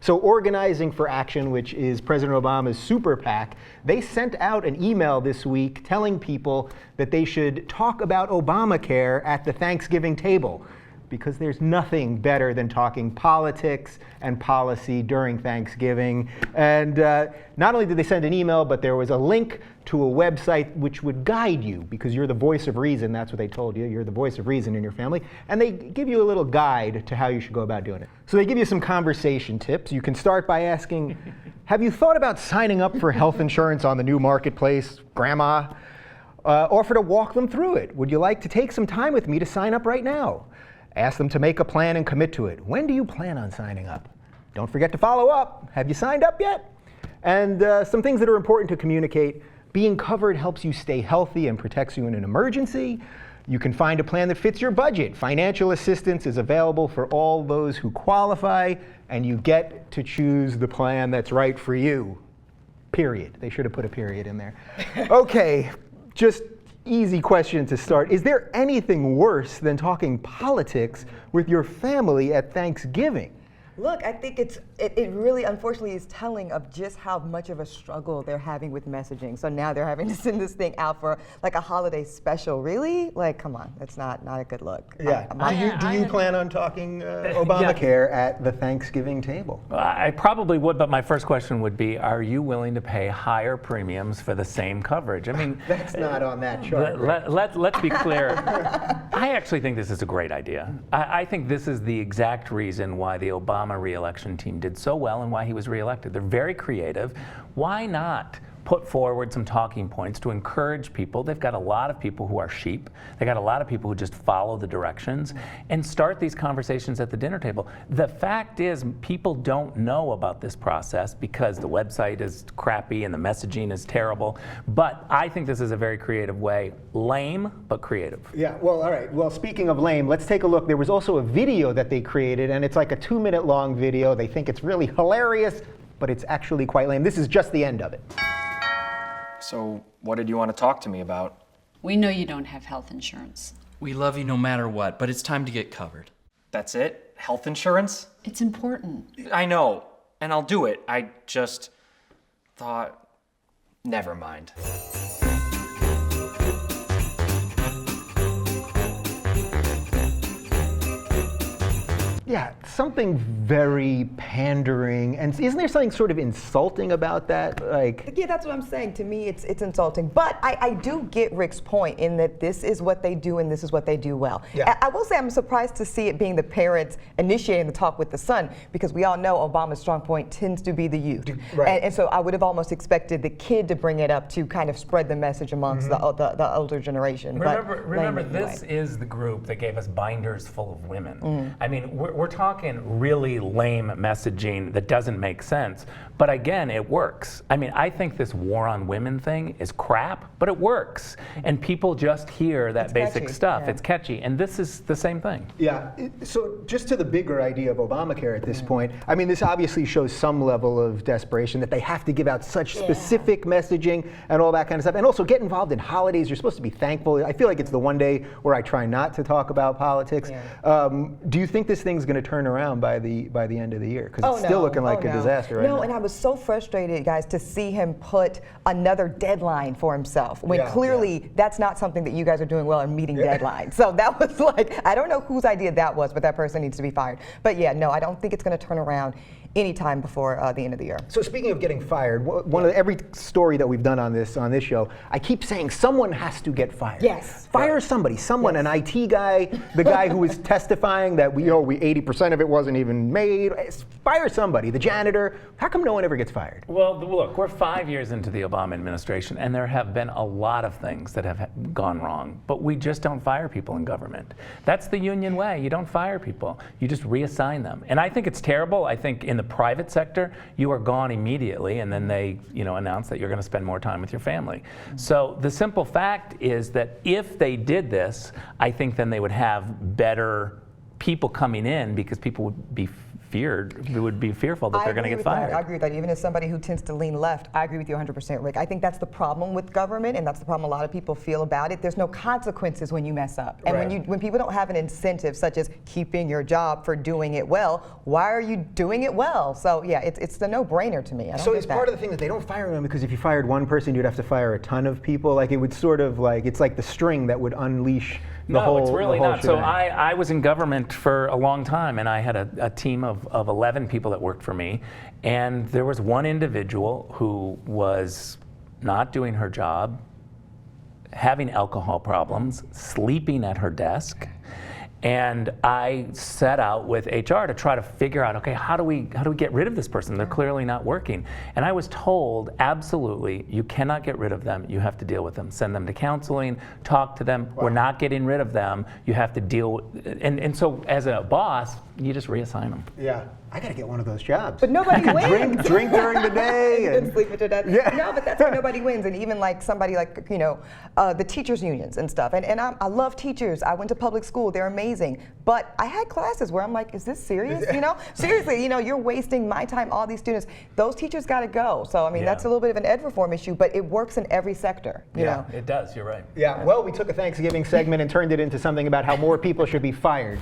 So Organizing for Action, which is President Obama's super PAC, they sent out an email this week telling people that they should talk about Obamacare at the Thanksgiving table, because there's nothing better than talking politics and policy during Thanksgiving. And not only did they send an email, but there was a link to a website which would guide you, because you're the voice of reason. That's what they told you. You're the voice of reason in your family. And they give you a little guide to how you should go about doing it. So they give you some conversation tips. You can start by asking, have you thought about signing up for health insurance on the new marketplace, Grandma? Offer to walk them through it. Would you like to take some time with me to sign up right now? Ask them to make a plan and commit to it. When do you plan on signing up? Don't forget to follow up. Have you signed up yet? And some things that are important to communicate. Being covered helps you stay healthy and protects you in an emergency. You can find a plan that fits your budget. Financial assistance is available for all those who qualify, and you get to choose the plan that's right for you. Period. They should have put a period in there. Okay, just easy question to start. Is there anything worse than talking politics with your family at Thanksgiving? Look, I think it really, unfortunately, is telling of just how much of a struggle they're having with messaging. So now they're having to send this thing out for like a holiday special. Really? Like, come on, that's not a good look. Yeah. Do you plan on talking Obamacare at the Thanksgiving table? I probably would, but my first question would be, are you willing to pay higher premiums for the same coverage? I mean, that's not on that chart. Let's be clear. I actually think this is a great idea. I think this is the exact reason why the Obama re-election team did so well and why he was re-elected. They're very creative. Why not put forward some talking points to encourage people? They've got a lot of people who are sheep. They got a lot of people who just follow the directions and start these conversations at the dinner table. The fact is, people don't know about this process because the website is crappy and the messaging is terrible. But I think this is a very creative way. Lame, but creative. Yeah, well, all right. Well, speaking of lame, let's take a look. There was also a video that they created, and it's like a 2-minute long video. They think it's really hilarious, but it's actually quite lame. This is just the end of it. So, what did you want to talk to me about? We know you don't have health insurance. We love you no matter what, but it's time to get covered. That's it? Health insurance? It's important. I know, and I'll do it. I just thought, never mind. Yeah, something very pandering, and isn't there something sort of insulting about that? Like, yeah, that's what I'm saying. To me, it's insulting. But I do get Rick's point in that this is what they do and this is what they do well. Yeah. I will say I'm surprised to see it being the parents initiating the talk with the son, because we all know Obama's strong point tends to be the youth. Right. And so I would have almost expected the kid to bring it up to kind of spread the message amongst the older generation. Remember, this is the group that gave us binders full of women. I mean, we're talking really lame messaging that doesn't make sense, but again, it works. I mean, I think this war on women thing is crap, but it works. And people just hear that basic catchy, stuff. yeah. It's catchy, and this is the same thing. yeah, so just to the bigger idea of Obamacare at this point, I mean, this obviously shows some level of desperation that they have to give out such specific messaging and all that kind of stuff, and also get involved in holidays. You're supposed to be thankful. I feel like it's the one day where I try not to talk about politics. Do you think this thing's going to turn around by the end of the year? Because it's still looking like a disaster right now. No, and I was so frustrated, guys, to see him put another deadline for himself when clearly that's not something that you guys are doing well in meeting deadlines. So that was like, I don't know whose idea that was, but that person needs to be fired. But yeah, no, I don't think it's going to turn around anytime before the end of the year. So speaking of getting fired, every story that we've done on this show, I keep saying someone has to get fired. Yes. Fire somebody, an IT guy, the guy who was testifying that we 80% of it wasn't even made. Fire somebody, the janitor. How come no one ever gets fired? Well, look, we're 5 years into the Obama administration, and there have been a lot of things that have gone wrong, but we just don't fire people in government. That's the union way. You don't fire people. You just reassign them. And I think it's terrible. I think in the private sector, you are gone immediately, and then they, announce that you're going to spend more time with your family. So the simple fact is that if they did this, I think then they would have better people coming in because people would be would be fearful that they're going to get fired. I agree with that. Even as somebody who tends to lean left, I agree with you 100%, Rick. I think that's the problem with government, and that's the problem a lot of people feel about it. There's no consequences when you mess up. And when people don't have an incentive, such as keeping your job for doing it well, why are you doing it well? So yeah, it's the no-brainer to me. I don't So get it's that. part of the thing that they don't fire them because if you fired one person, you'd have to fire a ton of people. Like it would sort of like, it's like the string that would unleash the whole. No, it's really the whole not. So shebang. I was in government for a long time, and I had a team of 11 people that worked for me, and there was one individual who was not doing her job, having alcohol problems, sleeping at her desk. And I set out with HR to try to figure out, okay, how do we get rid of this person? They're clearly not working. And I was told, absolutely, you cannot get rid of them. You have to deal with them. Send them to counseling, talk to them. We're not getting rid of them. You have to deal with, and so as a boss, you just reassign them. Yeah, I gotta get one of those jobs. But nobody wins. drink during the day. And sleep it to death. Yeah. No, but that's why nobody wins. And even like somebody like, the teachers unions and stuff. And I love teachers. I went to public school. They're amazing. But I had classes where I'm like, is this serious? Seriously, you're wasting my time, all these students. Those teachers got to go. So, I mean, that's a little bit of an ed reform issue, but it works in every sector, you know. It does, you're right. Yeah, well, we took a Thanksgiving segment and turned it into something about how more people should be fired.